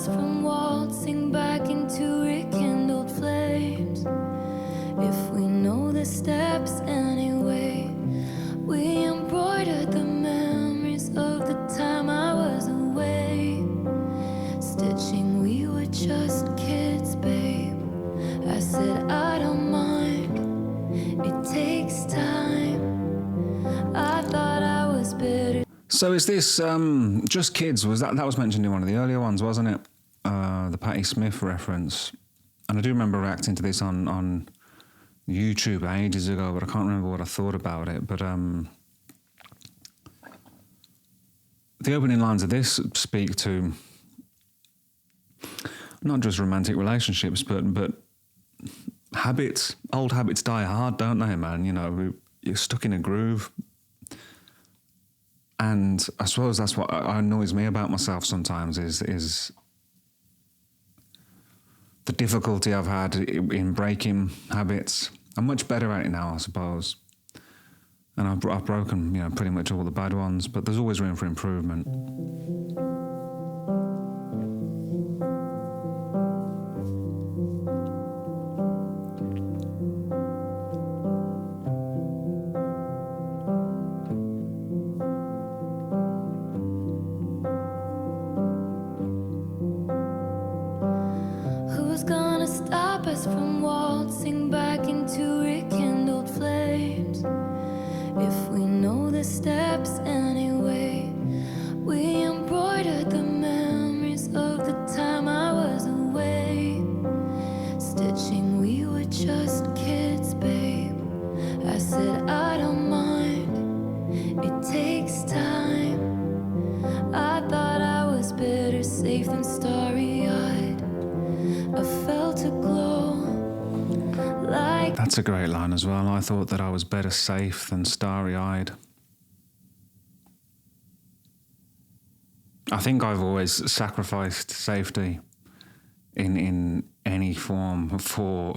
us from waltzing back into rekindled flames? If we know the steps anyway, we embroidered the memories of the time I was away. Stitching, we were just kids, babe. I said I don't mind, it takes time. I thought I was better. So is this Just Kids? Was that was mentioned in one of the earlier ones, wasn't it? The Patti Smith reference. And I do remember reacting to this on YouTube ages ago, but I can't remember what I thought about it. But the opening lines of this speak to not just romantic relationships, but habits. Old habits die hard, don't they, man? You know, you're stuck in a groove. And I suppose that's what annoys me about myself sometimes is the difficulty I've had in breaking habits. I'm much better at it now, I suppose. And I've broken, pretty much all the bad ones, but there's always room for improvement. Who's gonna stop us from waltzing back into rekindled flames? If we know the steps anyway, we embroidered the memories of the time I was away. Stitching, we were just kids, babe. I said I don't mind, it takes time. I thought I was better safe than starry-eyed. I felt a glow like... That's a great line as well. I thought that I was better safe than starry-eyed. I think I've always sacrificed safety in any form for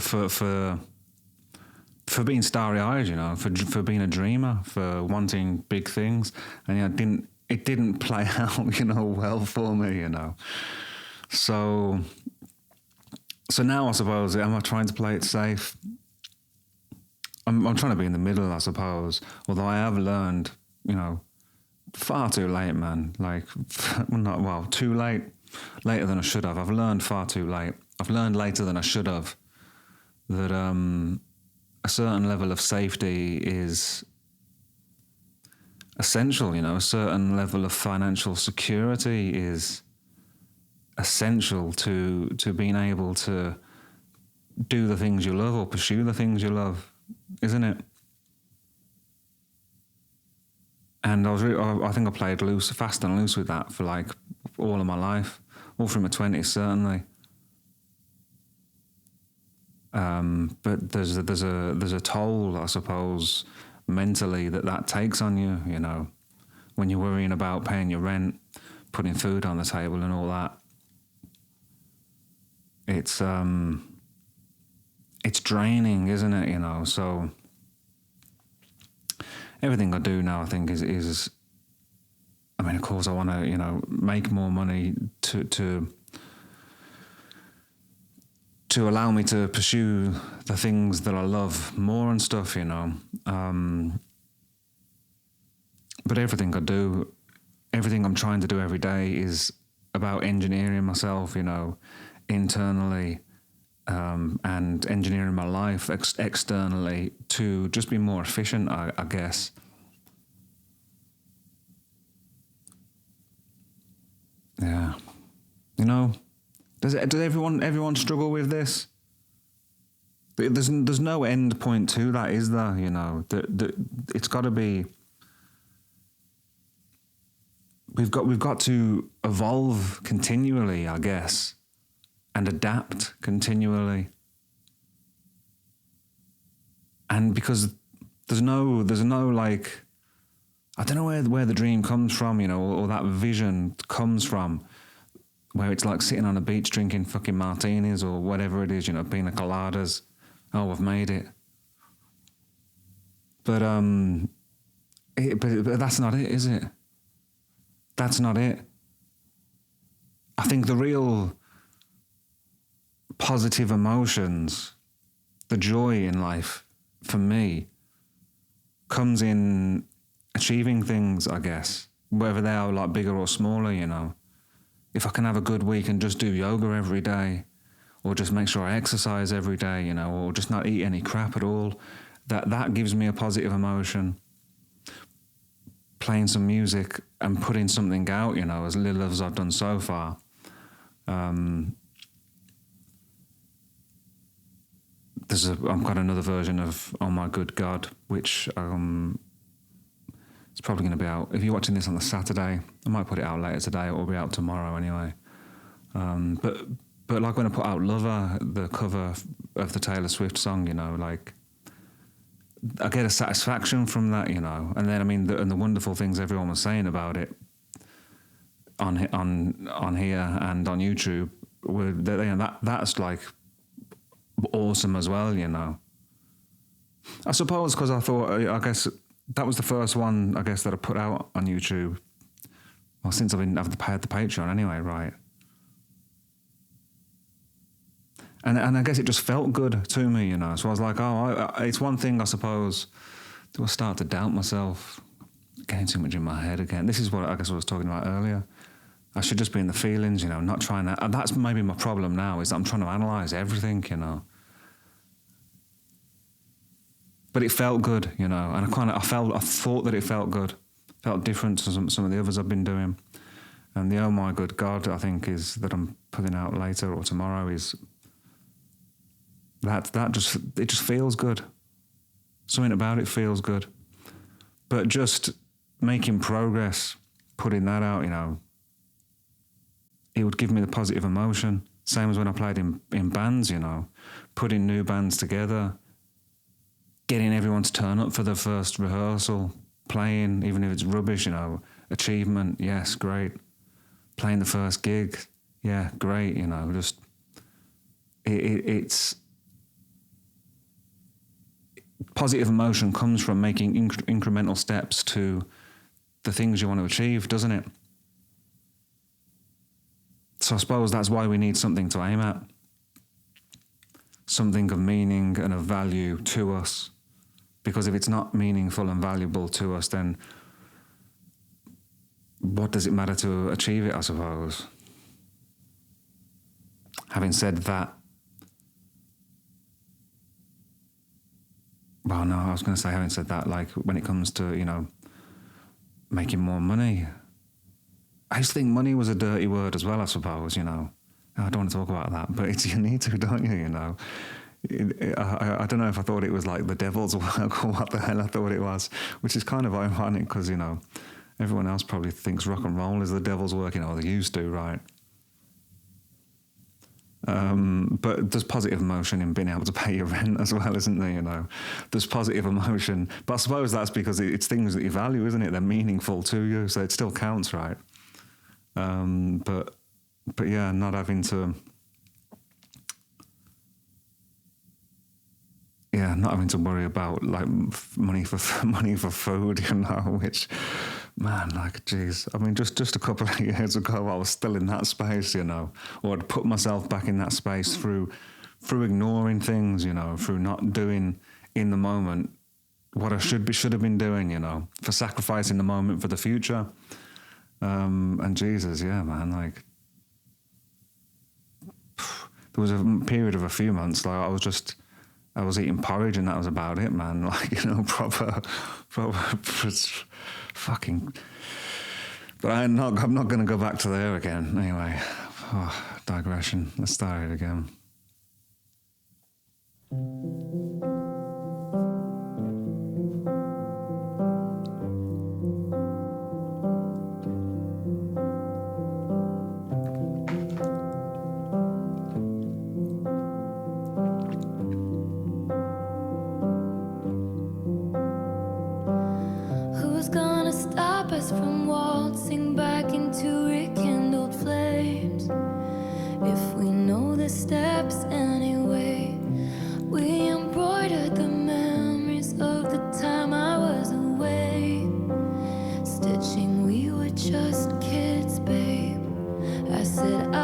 being starry-eyed, for being a dreamer, for wanting big things. And it didn't play out, well for me, So now I suppose, am I trying to play it safe? I'm trying to be in the middle, I suppose. Although I have learned, far too late, man. Too late. Later than I should have. I've learned far too late. I've learned later than I should have that a certain level of safety is essential, a certain level of financial security is essential to being able to do the things you love or pursue the things you love, isn't it? And I think I played fast and loose with that for all of my life, all through my 20s certainly. But there's a toll, I suppose, mentally that takes on you, when you're worrying about paying your rent, putting food on the table and all that. It's draining, isn't it? So everything I do now, I think, is I mean, of course, I want to, make more money to allow me to pursue the things that I love more and stuff, But everything I do, everything I'm trying to do every day is about engineering myself, internally, and engineering my life externally to just be more efficient, I guess. Yeah. Does everyone struggle with this? There's no end point to that, is there? It's got to be. We've got to evolve continually, I guess, and adapt continually. And because there's no I don't know where the dream comes from, or that vision comes from, where it's like sitting on a beach drinking fucking martinis or whatever it is, pina coladas. Oh, I've made it. But but that's not it, is it? That's not it. I think the real positive emotions, the joy in life, for me, comes in achieving things, I guess, whether they are like bigger or smaller, you know. If I can have a good week and just do yoga every day, or just make sure I exercise every day, you know, or just not eat any crap at all, that gives me a positive emotion. Playing some music and putting something out, you know, as little as I've done so far. I've got another version of Oh My Good God, which it's probably going to be out. If you're watching this on the Saturday, I might put it out later today, or it'll be out tomorrow anyway. But like when I put out Lover, the cover of the Taylor Swift song, you know, like I get a satisfaction from that, you know. And then I mean, the wonderful things everyone was saying about it on here and on YouTube, that's like awesome as well, you know. I suppose because I guess that was the first one, I guess, that I put out on YouTube. Well, since I've had the Patreon anyway, right? And I guess it just felt good to me, you know. So I was like, it's one thing, I suppose. Do I start to doubt myself? Getting too much in my head again. This is what I guess I was talking about earlier. I should just be in the feelings, you know, not trying to... And that's maybe my problem now, is that I'm trying to analyse everything, you know. But it felt good, you know, and I thought that it felt good. Felt different to some of the others I've been doing. And the Oh My Good God, I think, is that I'm putting out later or tomorrow, is... It just feels good. Something about it feels good. But just making progress, putting that out, you know, it would give me the positive emotion. Same as when I played in bands, you know, putting new bands together, getting everyone to turn up for the first rehearsal, playing, even if it's rubbish, you know, achievement, yes, great. Playing the first gig, yeah, great, you know, just, it's... Positive emotion comes from making incremental steps to the things you want to achieve, doesn't it? So I suppose that's why we need something to aim at. Something of meaning and of value to us. Because if it's not meaningful and valuable to us, then what does it matter to achieve it, I suppose? Having said that, well, no, I was going to say, having said that, like when it comes to, you know, making more money, I used to think money was a dirty word as well, I suppose, you know. I don't want to talk about that, but you need to, don't you, you know. I don't know if I thought it was like the devil's work or what the hell I thought it was, which is kind of ironic because, you know, everyone else probably thinks rock and roll is the devil's work, you know, they used to, right? But there's positive emotion in being able to pay your rent as well, isn't there, you know? There's positive emotion. But I suppose that's because it's things that you value, isn't it? They're meaningful to you, so it still counts, right? But yeah, not having to... Yeah, not having to worry about, like, money for food, you know, which... Man, like, geez. I mean, just a couple of years ago, I was still in that space, you know, or I'd put myself back in that space through ignoring things, you know, through not doing in the moment what I should have been doing, you know, for sacrificing the moment for the future. And Jesus, yeah, man, like, there was a period of a few months, like, I was eating porridge and that was about it, man. Like, you know, proper fucking... But I'm not going to go back to there again. Anyway, digression. Let's start it again. Who's gonna stop us from waltzing back into rekindled flames? If we know the steps anyway, we embroidered the memories of the time I was away. Stitching, we were just kids, babe. I said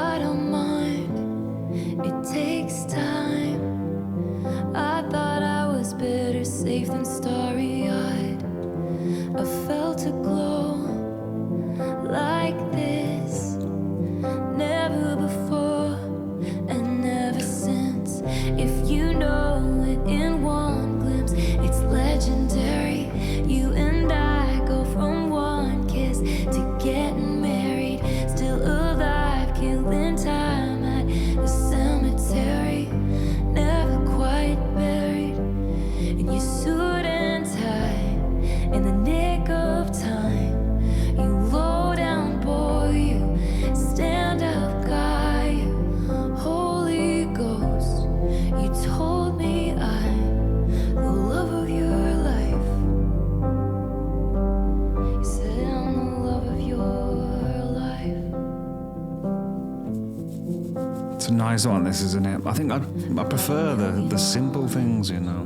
nice one, this, isn't it? I think I prefer the simple things, you know.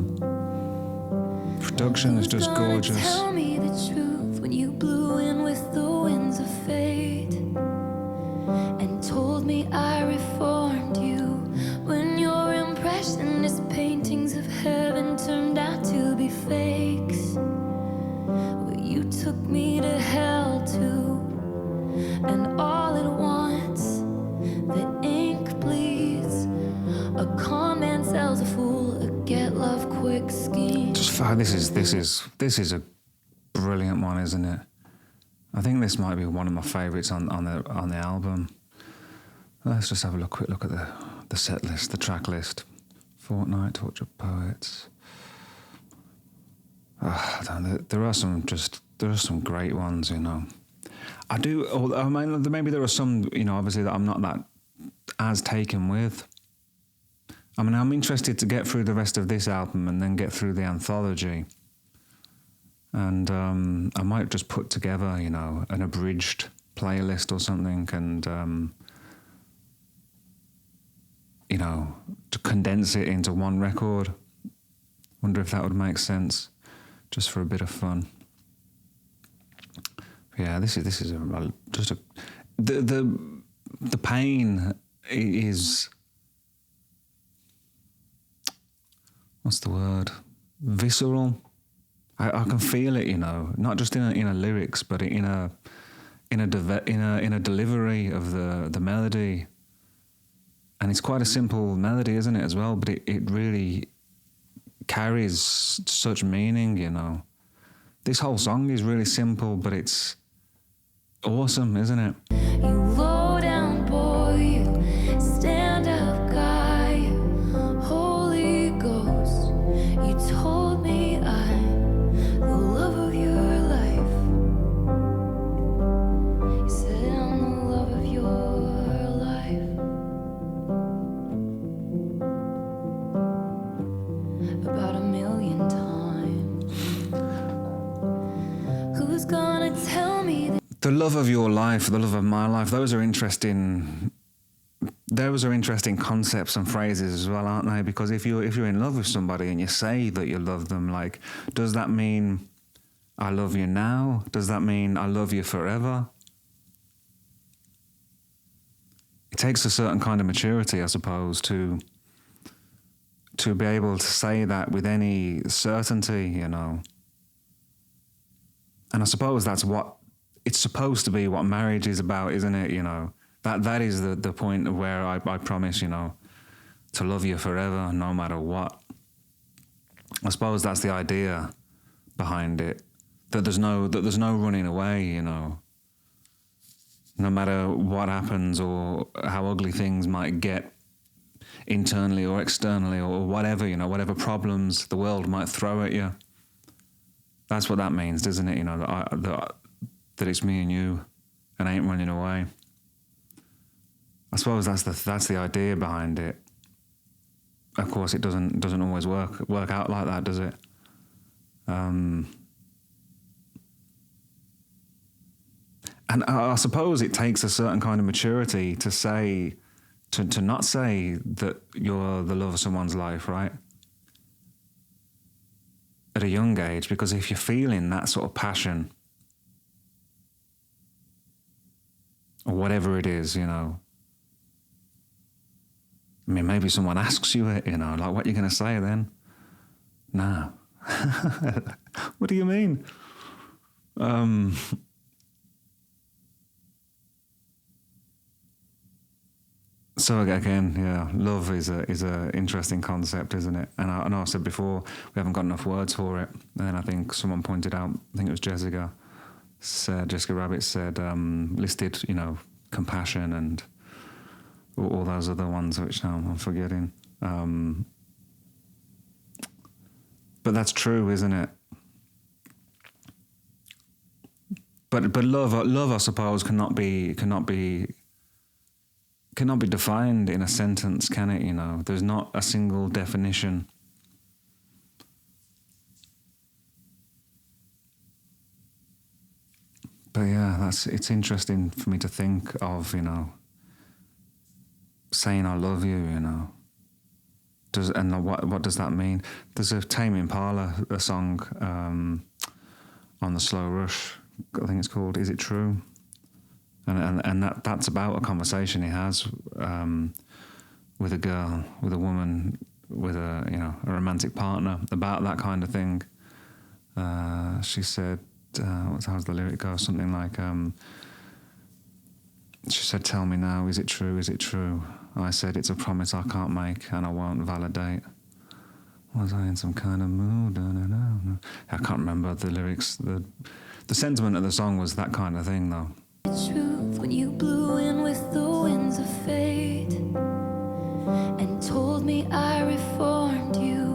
Production is just gorgeous. Tell me the truth when you blew in with the winds of fate and told me I reformed you when your impressionist paintings of heaven turned out to be fakes. Well, you took me to hell too, and all at once the ink bleeds. A con man sells a fool a get love quick scheme. This is a brilliant one, isn't it? I think this might be one of my favourites on the album. Let's just have a quick look at the set list, the track list. Fortnight, Tortured Poets. There are some great ones, you know. I mean, maybe there are some, you know, obviously that I'm not that as taken with. I mean, I'm interested to get through the rest of this album and then get through the anthology. And I might just put together, you know, an abridged playlist or something and, you know, to condense it into one record. Wonder if that would make sense, just for a bit of fun. Yeah, this is the pain is, what's the word? Visceral. I can feel it, you know, not just in a lyrics, but in a delivery of the melody. And it's quite a simple melody, isn't it, as well? But it really carries such meaning, you know. This whole song is really simple, but it's awesome, isn't it? You low down boy, you stand up guy, Holy Ghost, you told me I'm the love of your life. You said I'm the love of your life. About 1,000,000 times. Who's gonna tell me that The love of your life, the love of my life, those are interesting concepts and phrases as well, aren't they? Because if you're in love with somebody and you say that you love them, like, does that mean I love you now? Does that mean I love you forever? It takes a certain kind of maturity, I suppose, to be able to say that with any certainty, you know. And I suppose that's what it's supposed to be, what marriage is about, isn't it? You know, that is the point where I promise, you know, to love you forever, no matter what. I suppose that's the idea behind it. That there's no running away, you know. No matter what happens or how ugly things might get internally or externally or whatever, you know, whatever problems the world might throw at you. That's what that means, doesn't it? You know, that it's me and you, and I ain't running away. I suppose that's the idea behind it. Of course, it doesn't always work out like that, does it? And I suppose it takes a certain kind of maturity to say, to not say that you're the love of someone's life, right? At a young age, because if you're feeling that sort of passion, or whatever it is, you know. I mean, maybe someone asks you it, you know, like, what are you going to say then? Nah. What do you mean? So again, yeah, love is a interesting concept, isn't it? And I know I said before, we haven't got enough words for it. And then I think someone pointed out, I think it was Jessica Rabbit said, listed, you know, compassion and all those other ones, which now I'm forgetting. But that's true, isn't it? But love, I suppose, cannot be defined in a sentence, can it? You know, there's not a single definition. But yeah, it's interesting for me to think of, you know, saying I love you, you know. What does that mean? There's a Tame Impala, a song on the Slow Rush, I think it's called Is It True? And that's about a conversation he has with a girl, with a woman, with a romantic partner about that kind of thing. She said, how's the lyric go? Something like, she said, tell me now, is it true, is it true? I said, it's a promise I can't make and I won't validate. Was I in some kind of mood? No. I can't remember the lyrics. The sentiment of the song was that kind of thing, though. Truth when you blew in with the winds of fate and told me I reformed you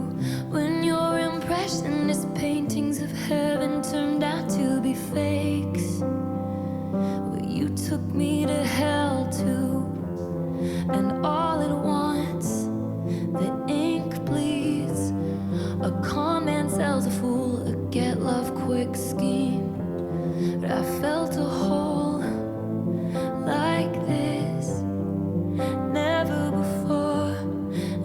when your impressionist paintings of heaven turned out to be fakes. Well, you took me to hell too, and all at once the ink bleeds. A con man sells a fool a get love quick scheme, but I felt a hole like this never before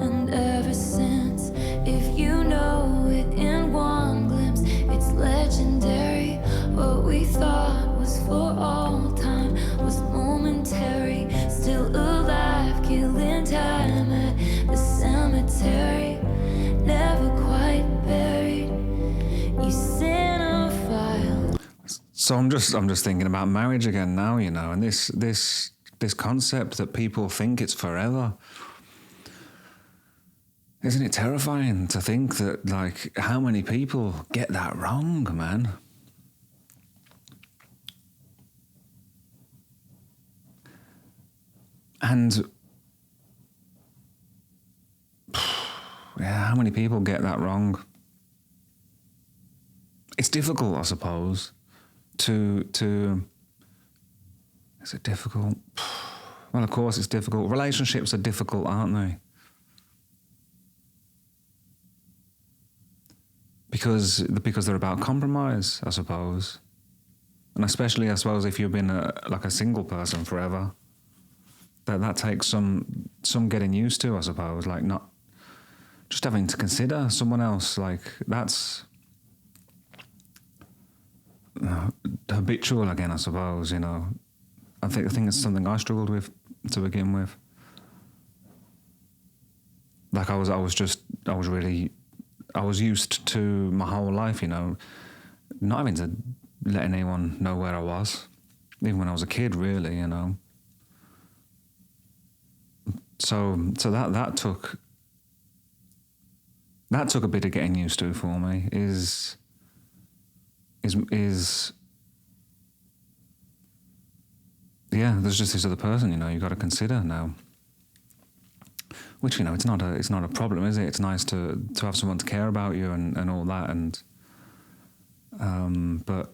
and ever since. If you know it in one glimpse, it's legendary. What we thought was for all time was momentary. Still alive, killing time at the cemetery, never quite buried. You cinephile. So I'm just thinking about marriage again now, you know, and this concept that people think it's forever. Isn't it terrifying to think that, like, how many people get that wrong, man? And yeah, how many people get that wrong? It's difficult, I suppose, to is it difficult? Well, of course it's difficult. Relationships are difficult, aren't they? Because they're about compromise, I suppose. And especially, I suppose, if you've been a single person forever, that takes some getting used to, I suppose. Like, not just having to consider someone else. Like, that's habitual again, I suppose. You know, I think it's something I struggled with to begin with. Like, I was used to my whole life, you know, not having to let anyone know where I was, even when I was a kid, really, you know. So that took a bit of getting used to for me. Is yeah, there's just this other person, you know, you got to consider now. Which, you know, it's not a problem, is it? It's nice to have someone to care about you and all that, and but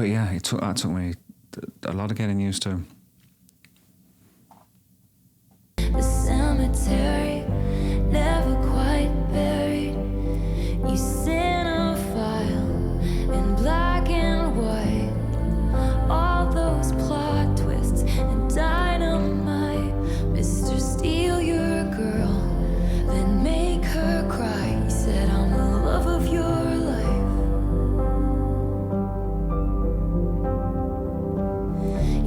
yeah, that took me a lot of getting used to. The cemetery, never quite buried. You cinephile in black and white. All those plot twists and dynamite. Mr. Steal your girl, then make her cry. You said I'm the love of your life.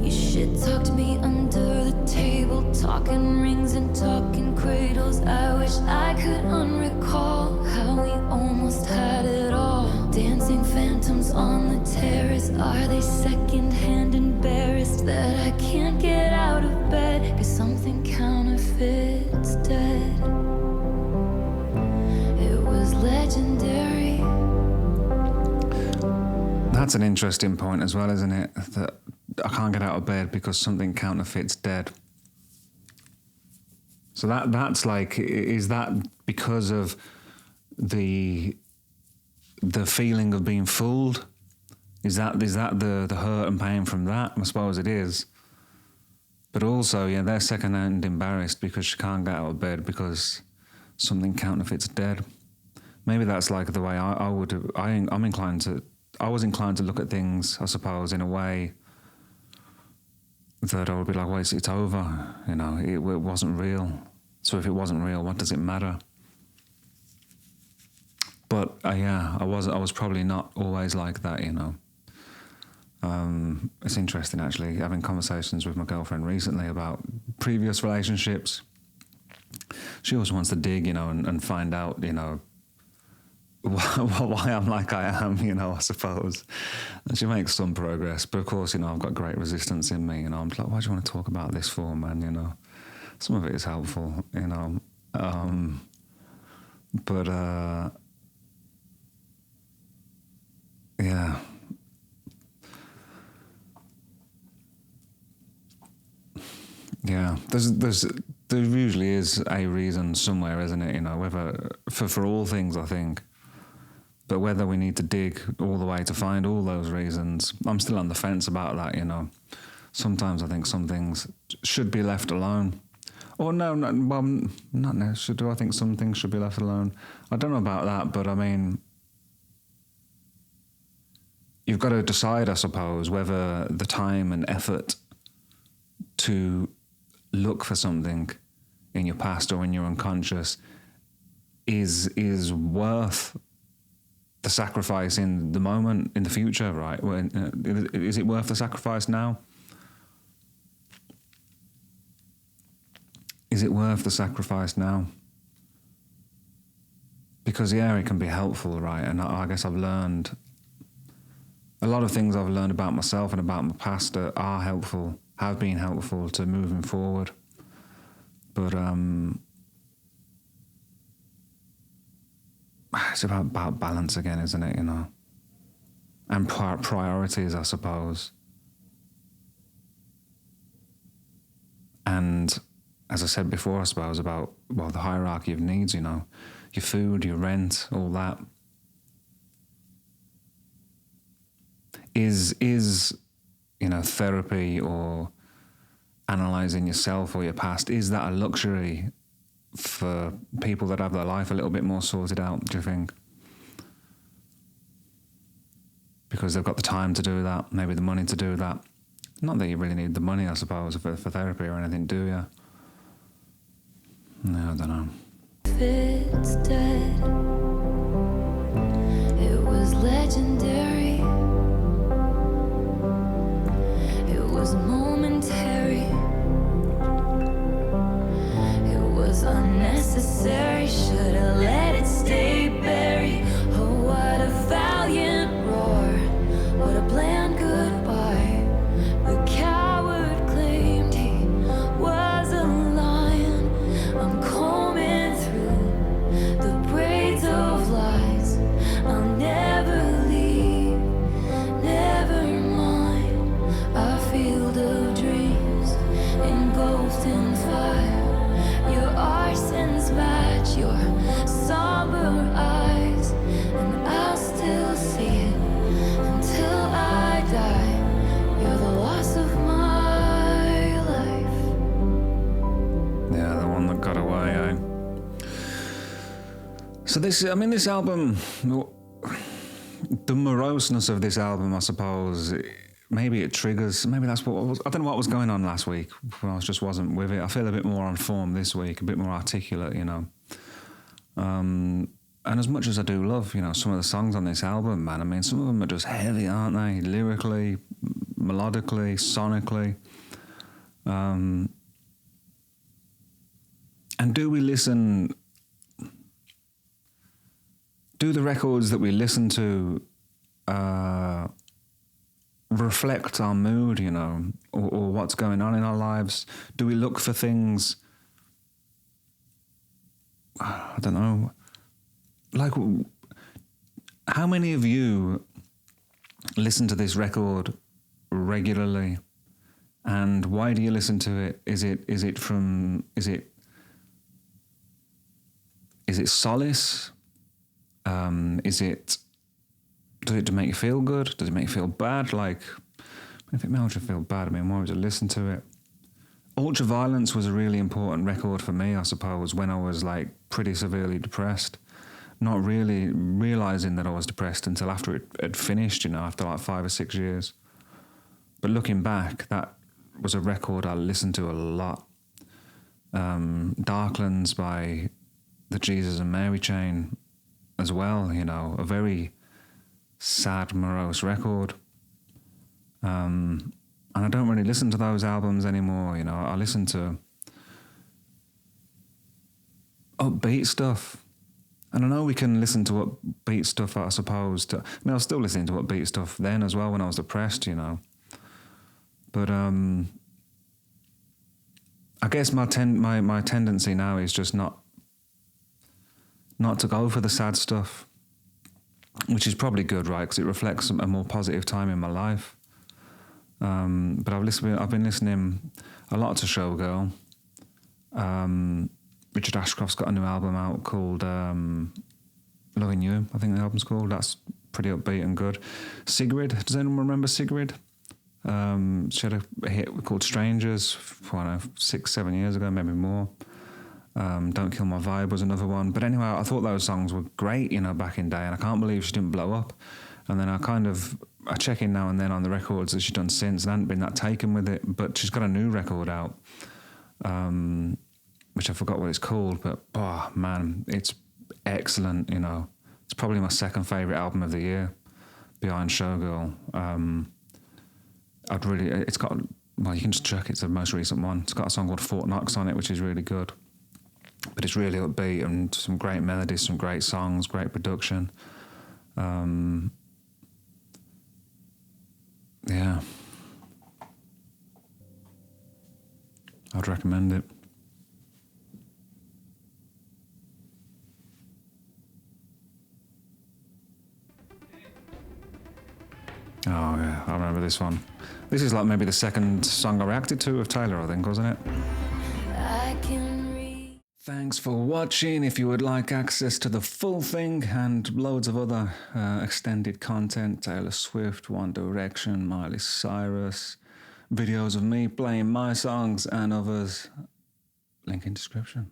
You shit talked me under the table, talking rings and talking cradles. I wish I could unrecall how we almost had it all. Dancing phantoms on the terrace. Are they secondhand embarrassed that I can't get out of bed? Cause something counterfeit's dead. It was legendary. That's an interesting point as well, isn't it? That I can't get out of bed because something counterfeit's dead. So that's like, is that because of the feeling of being fooled? Is that the hurt and pain from that? I suppose it is. But also, yeah, they're second-hand embarrassed because she can't get out of bed because something counterfeit's dead. Maybe that's like the way I was inclined to look at things, I suppose, in a way that I would be like, well, it's over, you know, it wasn't real. So if it wasn't real, what does it matter? But I was probably not always like that, you know. It's interesting actually having conversations with my girlfriend recently about previous relationships. She always wants to dig, you know, and find out, you know, why I'm like I am, you know, I suppose. And she makes some progress, but of course, you know, I've got great resistance in me, you know. I'm like, why do you want to talk about this for, man? You know, some of it is helpful, you know. But yeah. Yeah, there usually is a reason somewhere, isn't it? You know, whether for all things, I think. But whether we need to dig all the way to find all those reasons, I'm still on the fence about that. You know, sometimes I think some things should be left alone. Or no, well, not necessarily. Do I think some things should be left alone? I don't know about that, but I mean, you've got to decide, I suppose, whether the time and effort to look for something in your past or in your unconscious is worth the sacrifice in the moment, in the future, right? Is it worth the sacrifice now? Is it worth the sacrifice now? Because yeah, it can be helpful, right? And I guess I've learned a lot of things I've learned about myself and about my past are helpful, have been helpful to moving forward. But it's about balance again, isn't it, you know? And priorities, I suppose. And as I said before, I suppose, about, well, the hierarchy of needs, you know, your food, your rent, all that. Is you know, therapy or analysing yourself or your past, is that a luxury for people that have their life a little bit more sorted out, do you think? Because they've got the time to do that, maybe the money to do that. Not that you really need the money, I suppose, for therapy or anything, do you? No, I don't know. If it's dead, it was legendary. It was momentary. It was unnecessary. Should've let it stay buried. Oh, what a valiant roar. What a bland goodbye. The coward claimed he was a lion. I'm combing through the braids of lies. I'll never leave, never mind. A field of dreams engulfed in fire. Your arsons match your somber eyes, and I'll still see it until I die. You're the loss of my life. Yeah, the one that got away, eh? So this album, the moroseness of this album, I suppose, maybe it triggers, maybe that's what was, I don't know what was going on last week when I just wasn't with it. I feel a bit more on form this week, a bit more articulate, you know. And as much as I do love, you know, some of the songs on this album, man, I mean, some of them are just heavy, aren't they? Lyrically, melodically, sonically. And do the records that we listen to reflect our mood, you know, or what's going on in our lives? Do we look for things, I don't know, like, how many of you listen to this record regularly? And why do you listen to it? Is it solace? Does it make you feel good? Does it make you feel bad? Like, if it makes you feel bad, I mean, why would you listen to it? Ultraviolence was a really important record for me, I suppose, when I was like pretty severely depressed. Not really realising that I was depressed until after it had finished, you know, after like 5 or 6 years. But looking back, that was a record I listened to a lot. Darklands by the Jesus and Mary Chain as well, you know, a very sad, morose record. And I don't really listen to those albums anymore, you know. I listen to upbeat stuff. And I know we can listen to upbeat stuff, I suppose. I was still listening to upbeat stuff then as well when I was depressed, you know. But I guess my tendency now is just not to go for the sad stuff, which is probably good, right? Because it reflects a more positive time in my life. But I've been listening a lot to Showgirl. Richard Ashcroft's got a new album out called Loving You, I think the album's called. That's pretty upbeat and good. Sigrid, does anyone remember Sigrid? She had a hit called Strangers, I don't know, 6-7 years ago, maybe more. Don't Kill My Vibe was another one. But anyway, I thought those songs were great, you know, back in day, and I can't believe she didn't blow up. And then I check in now and then on the records that she's done since, and I hadn't been that taken with it, but she's got a new record out, which I forgot what it's called, but oh man, it's excellent, you know. It's probably my second favourite album of the year, behind Showgirl. You can just check, it's the most recent one. It's got a song called Fort Knox on it, which is really good. But it's really upbeat and some great melodies, some great songs, great production. Yeah. I'd recommend it. Oh yeah, I remember this one. This is like maybe the second song I reacted to of Taylor, I think, wasn't it? Thanks for watching. If you would like access to the full thing and loads of other extended content, Taylor Swift, One Direction, Miley Cyrus, videos of me playing my songs and others, link in description.